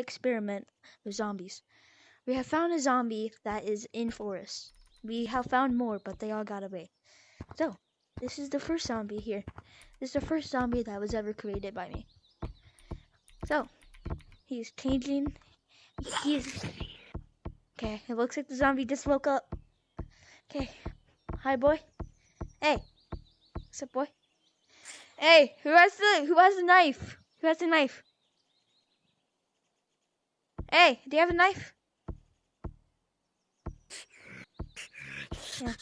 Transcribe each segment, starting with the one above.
experiment with zombies. We have found a zombie that is in forest. We have found more, but they all got away. So, this is the first zombie here. This is the first zombie that was ever created by me. So, he's changing. He's... Okay, it looks like the zombie just woke up. Okay. Hi, boy. Hey. What's up, boy? Hey, who has the knife? Who has the knife? Hey, do you have a knife? Yeah.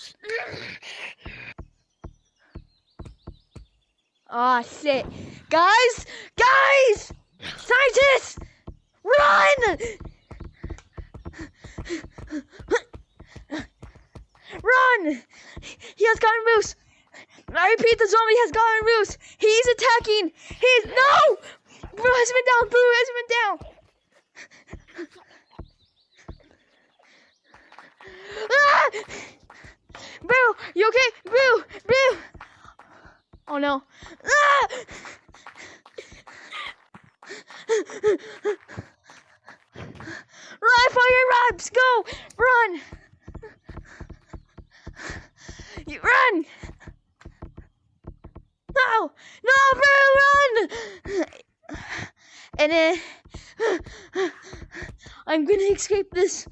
Oh shit. Guys! Guys! Scientists! Run! Run! He has gotten loose. I repeat, the zombie has gotten loose. He's attacking. He's no! Blue has been down. Blue has been down. Ah! Blue, you okay? Blue, Blue. Oh no. Ah! Run for your lives! Go! Run! You run! No! No, Blue, run! And then I'm gonna escape this.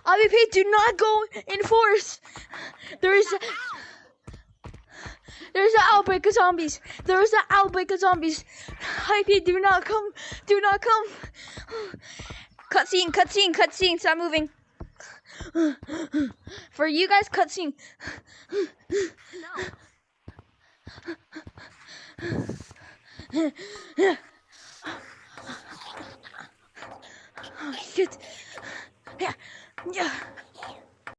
I repeat, do not go in force. There's an outbreak of zombies. There's an outbreak of zombies. I repeat, do not come. Do not come. Cutscene, cutscene, cutscene. Stop moving. For you guys, cutscene. No. Oh, shit. Yeah.